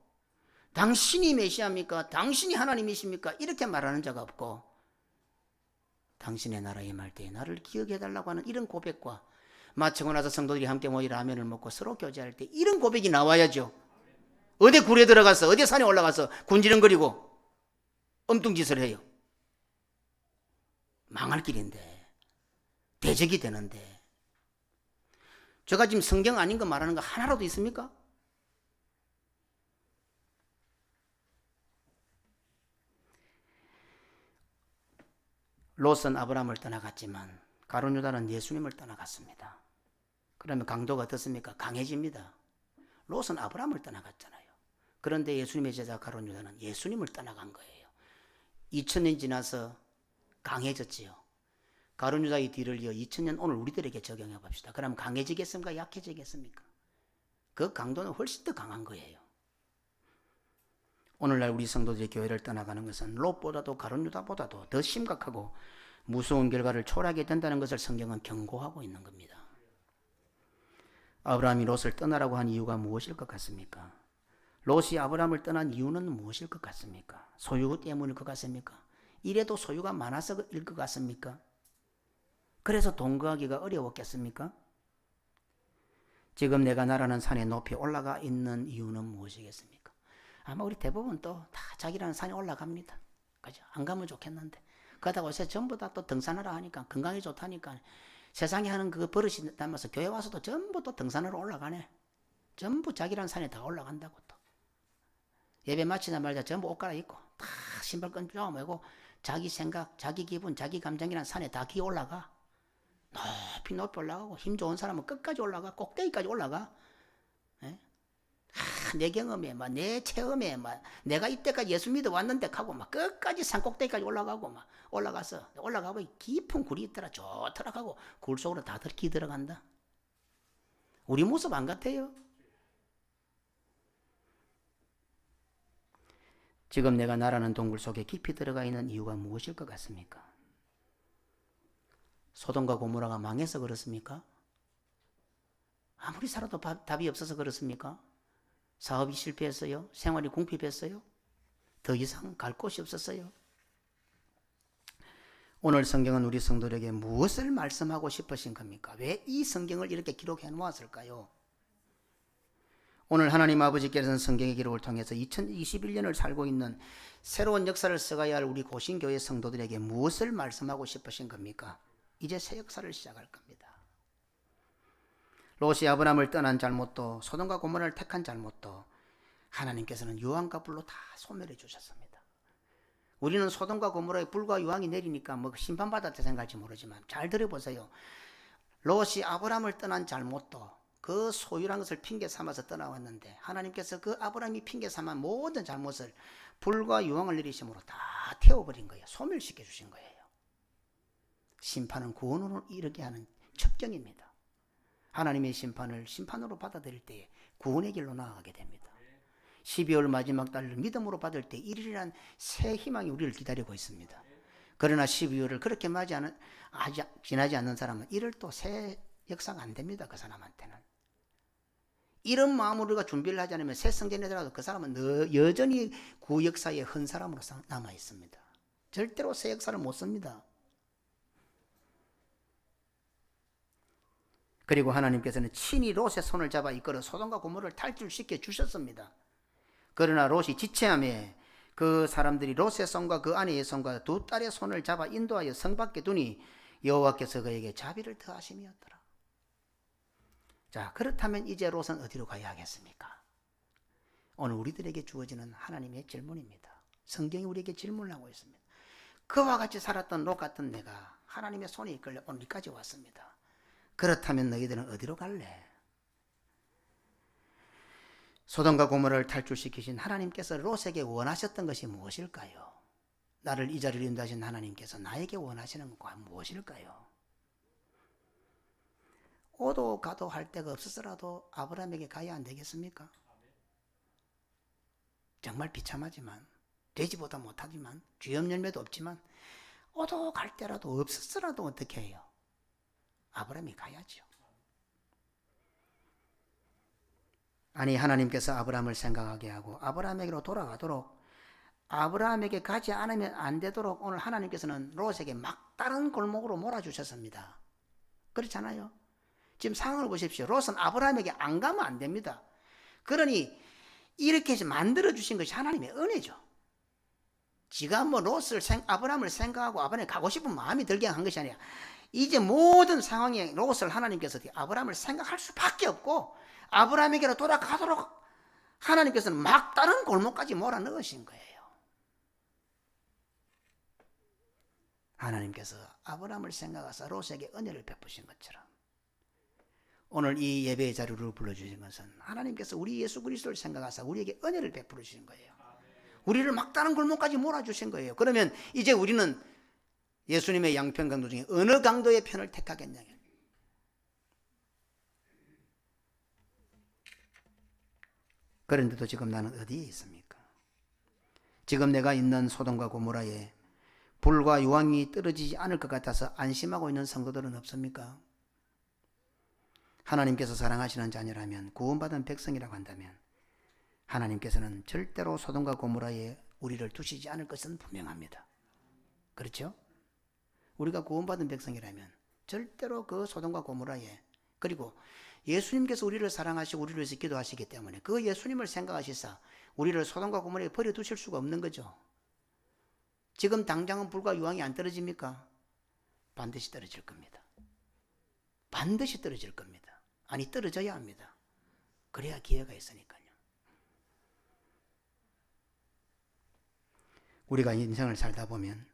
당신이 메시아입니까? 당신이 하나님이십니까? 이렇게 말하는 자가 없고, 당신의 나라에 임할 때에 나를 기억해달라고 하는 이런 고백과 마치고 나서 성도들이 함께 모여 라면을 먹고 서로 교제할 때 이런 고백이 나와야죠. 어디 굴에 들어가서 어디 산에 올라가서 군지렁거리고 엉뚱짓을 해요. 망할 길인데, 대적이 되는데. 제가 지금 성경 아닌 거 말하는 거 하나라도 있습니까? 롯은 아브라함을 떠나갔지만 가룟 유다는 예수님을 떠나갔습니다. 그러면 강도가 어떻습니까? 강해집니다. 롯은 아브라함을 떠나갔잖아요. 그런데 예수님의 제자 가룟 유다는 예수님을 떠나간 거예요. 2000년 지나서 강해졌지요. 가룟 유다의 뒤를 이어 2000년 오늘 우리들에게 적용해 봅시다. 그럼 강해지겠습니까? 약해지겠습니까? 그 강도는 훨씬 더 강한 거예요. 오늘날 우리 성도들이 교회를 떠나가는 것은 롯보다도 가룟 유다보다도 더 심각하고 무서운 결과를 초래하게 된다는 것을 성경은 경고하고 있는 겁니다. 아브라함이 롯을 떠나라고 한 이유가 무엇일 것 같습니까? 롯이 아브라함을 떠난 이유는 무엇일 것 같습니까? 소유 때문일 것 같습니까? 이래도 소유가 많아서일 것 같습니까? 그래서 돈 구하기가 어려웠겠습니까? 지금 내가 나라는 산에 높이 올라가 있는 이유는 무엇이겠습니까? 아마 우리 대부분 또 다 자기라는 산에 올라갑니다. 그죠? 안 가면 좋겠는데. 그러다가 요새 전부 다 또 등산하라 하니까, 건강이 좋다니까 세상에 하는 그 버릇이 담아서 교회 와서도 전부 또 등산으로 올라가네. 전부 자기라는 산에 다 올라간다고 또. 예배 마치자마자 전부 옷 갈아입고 다 다 신발끈 쪼매고 자기 생각, 자기 기분, 자기 감정이란 산에 다 기어 올라가. 높이 높이 올라가고 힘 좋은 사람은 끝까지 올라가. 꼭대기까지 올라가. 예? 내 경험에 막 내 체험에 막 내가 이때까지 예수 믿어 왔는데 하고 막 끝까지 산 꼭대기까지 올라가고 막 올라가서 올라가고 깊은 굴이 있더라. 좋더라 하고 굴 속으로 다 들기 들어간다. 우리 모습 안 같아요? 지금 내가 나라는 동굴 속에 깊이 들어가 있는 이유가 무엇일 것 같습니까? 소돔과 고모라가 망해서 그렇습니까? 아무리 살아도 답이 없어서 그렇습니까? 사업이 실패했어요? 생활이 궁핍했어요? 더 이상 갈 곳이 없었어요? 오늘 성경은 우리 성도들에게 무엇을 말씀하고 싶으신 겁니까? 왜 이 성경을 이렇게 기록해 놓았을까요? 오늘 하나님 아버지께서는 성경의 기록을 통해서 2021년을 살고 있는 새로운 역사를 써가야 할 우리 고신교회 성도들에게 무엇을 말씀하고 싶으신 겁니까? 이제 새 역사를 시작할 겁니다. 롯이 아브람을 떠난 잘못도 소돔과 고모라를 택한 잘못도 하나님께서는 유황과 불로 다 소멸해 주셨습니다. 우리는 소돔과 고모라의 불과 유황이 내리니까 뭐 심판받았다 생각할지 모르지만 잘 들어보세요. 롯이 아브람을 떠난 잘못도 그 소유란 것을 핑계 삼아서 떠나왔는데 하나님께서 그 아브람이 핑계 삼아 모든 잘못을 불과 유황을 내리심으로 다 태워버린 거예요. 소멸시켜 주신 거예요. 심판은 구원으로 이르게 하는 첩경입니다. 하나님의 심판을 심판으로 받아들일 때에 구원의 길로 나아가게 됩니다. 12월 마지막 달을 믿음으로 받을 때 1일이란 새 희망이 우리를 기다리고 있습니다. 그러나 12월을 그렇게 지나지 않는 사람은 1월 또 새 역사가 안 됩니다. 그 사람한테는. 이런 마음으로 우리가 준비를 하지 않으면 새 성전에 들어가도 그 사람은 여전히 구 역사의 헌 사람으로 남아 있습니다. 절대로 새 역사를 못 씁니다. 그리고 하나님께서는 친히 롯의 손을 잡아 이끌어 소돔과 고모라를 탈출시켜 주셨습니다. 그러나 롯이 지체함에 그 사람들이 롯의 손과 그 아내의 손과 두 딸의 손을 잡아 인도하여 성 밖에 두니 여호와께서 그에게 자비를 더하심이었더라. 자, 그렇다면 이제 롯은 어디로 가야 하겠습니까? 오늘 우리들에게 주어지는 하나님의 질문입니다. 성경이 우리에게 질문을 하고 있습니다. 그와 같이 살았던 롯 같은 내가 하나님의 손에 이끌려 오늘까지 왔습니다. 그렇다면 너희들은 어디로 갈래? 소돔과 고모라를 탈출시키신 하나님께서 롯에게 원하셨던 것이 무엇일까요? 나를 이 자리로 인도하신 하나님께서 나에게 원하시는 것과 무엇일까요? 오도 가도 할 데가 없어서라도 아브라함에게 가야 안 되겠습니까? 정말 비참하지만 되지보다 못하지만 주염 열매도 없지만 오도 갈 때라도 없었어라도 어떻게 해요? 아브라함이 가야죠. 아니 하나님께서 아브라함을 생각하게 하고 아브라함에게로 돌아가도록 아브라함에게 가지 않으면 안 되도록 오늘 하나님께서는 롯에게 막다른 골목으로 몰아주셨습니다. 그렇잖아요. 지금 상황을 보십시오. 롯은 아브라함에게 안 가면 안 됩니다. 그러니 이렇게 해서 만들어주신 것이 하나님의 은혜죠. 지가 뭐 아브라함을 생각하고 아브라함에 가고 싶은 마음이 들게 한 것이 아니라 이제 모든 상황에 롯을 하나님께서 아브라함을 생각할 수밖에 없고 아브라함에게로 돌아가도록 하나님께서는 막다른 골목까지 몰아넣으신 거예요. 하나님께서 아브라함을 생각하사 롯에게 은혜를 베푸신 것처럼 오늘 이 예배의 자리를 불러주신 것은 하나님께서 우리 예수 그리스도를 생각하사 우리에게 은혜를 베풀어 주신 거예요. 우리를 막다른 골목까지 몰아주신 거예요. 그러면 이제 우리는 예수님의 양편 강도 중에 어느 강도의 편을 택하겠냐. 그런데도 지금 나는 어디에 있습니까? 지금 내가 있는 소돔과 고모라에 불과 유황이 떨어지지 않을 것 같아서 안심하고 있는 성도들은 없습니까? 하나님께서 사랑하시는 자녀라면 구원받은 백성이라고 한다면 하나님께서는 절대로 소돔과 고모라에 우리를 두시지 않을 것은 분명합니다. 그렇죠? 우리가 구원받은 백성이라면 절대로 그 소돔과 고모라에 그리고 예수님께서 우리를 사랑하시고 우리를 위해서 기도하시기 때문에 그 예수님을 생각하시사 우리를 소돔과 고모라에 버려두실 수가 없는 거죠. 지금 당장은 불과 유황이 안 떨어집니까? 반드시 떨어질 겁니다. 반드시 떨어질 겁니다. 아니 떨어져야 합니다. 그래야 기회가 있으니까요. 우리가 인생을 살다 보면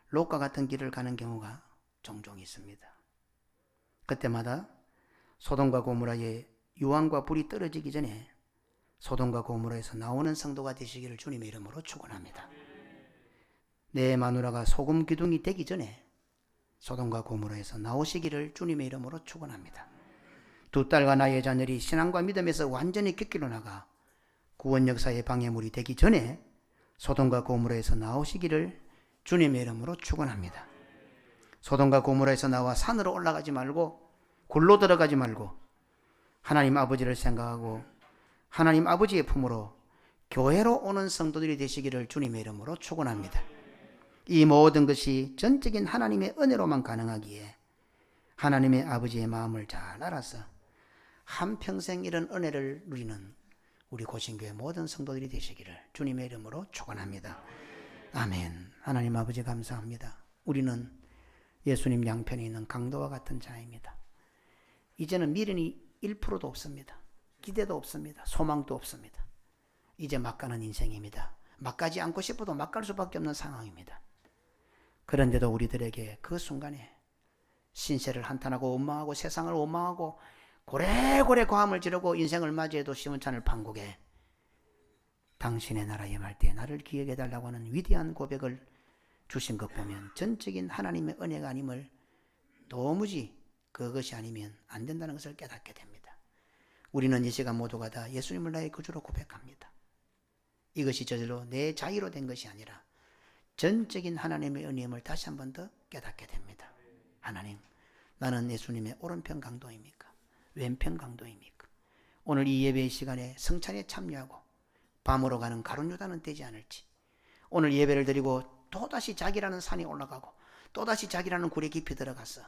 롯과 같은 길을 가는 경우가 종종 있습니다. 그때마다 소돔과 고모라의 유황과 불이 떨어지기 전에 소돔과 고모라에서 나오는 성도가 되시기를 주님의 이름으로 축원합니다. 내 마누라가 소금 기둥이 되기 전에 소돔과 고모라에서 나오시기를 주님의 이름으로 축원합니다. 두 딸과 나의 자녀들이 신앙과 믿음에서 완전히 객기로 나가 구원 역사의 방해물이 되기 전에 소돔과 고모라에서 나오시기를 주님의 이름으로 축원합니다. 소돔과 고모라에서 나와 산으로 올라가지 말고 굴로 들어가지 말고 하나님 아버지를 생각하고 하나님 아버지의 품으로 교회로 오는 성도들이 되시기를 주님의 이름으로 축원합니다. 이 모든 것이 전적인 하나님의 은혜로만 가능하기에 하나님의 아버지의 마음을 잘 알아서 한평생 이런 은혜를 누리는 우리 고신교회 모든 성도들이 되시기를 주님의 이름으로 축원합니다. 아멘. 하나님 아버지 감사합니다. 우리는 예수님 양편에 있는 강도와 같은 자입니다. 이제는 미련이 1%도 없습니다. 기대도 없습니다. 소망도 없습니다. 이제 막 가는 인생입니다. 막 가지 않고 싶어도 막 갈 수밖에 없는 상황입니다. 그런데도 우리들에게 그 순간에 신세를 한탄하고 원망하고 세상을 원망하고 고래고래 고함을 지르고 인생을 맞이해도 시원찮을 판국에 당신의 나라에 임할 때 나를 기억해 달라고 하는 위대한 고백을 주신 것 보면 전적인 하나님의 은혜가 아님을 도무지 그것이 아니면 안 된다는 것을 깨닫게 됩니다. 우리는 이 시간 모두가 다 예수님을 나의 구주로 고백합니다. 이것이 저절로 내 자유로 된 것이 아니라 전적인 하나님의 은혜임을 다시 한 번 더 깨닫게 됩니다. 하나님, 나는 예수님의 오른편 강도입니까? 왼편 강도입니까? 오늘 이 예배의 시간에 성찬에 참여하고 밤으로 가는 가룟 유다는 되지 않을지, 오늘 예배를 드리고 또다시 자기라는 산에 올라가고 또다시 자기라는 굴에 깊이 들어가서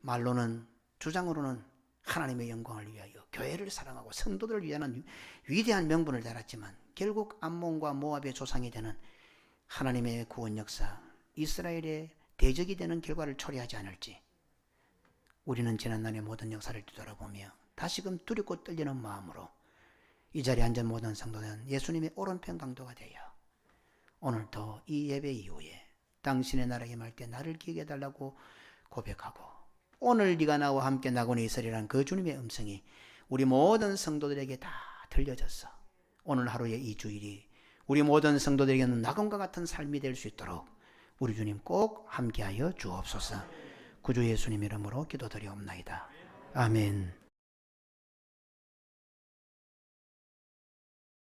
말로는 주장으로는 하나님의 영광을 위하여 교회를 사랑하고 성도들을 위하는 위대한 명분을 달았지만 결국 암몬과 모압의 조상이 되는 하나님의 구원 역사, 이스라엘의 대적이 되는 결과를 초래하지 않을지 우리는 지난날의 모든 역사를 뒤돌아보며 다시금 두렵고 떨리는 마음으로 이 자리에 앉은 모든 성도들은 예수님의 오른편 강도가 되어 오늘도 이 예배 이후에 당신의 나라에 임할 때 나를 기억해 달라고 고백하고 오늘 네가 나와 함께 나고네 있으리라는 그 주님의 음성이 우리 모든 성도들에게 다 들려져서 오늘 하루의 이 주일이 우리 모든 성도들에게는 낙원과 같은 삶이 될 수 있도록 우리 주님 꼭 함께하여 주옵소서. 구주 예수님 이름으로 기도드리옵나이다. 아멘.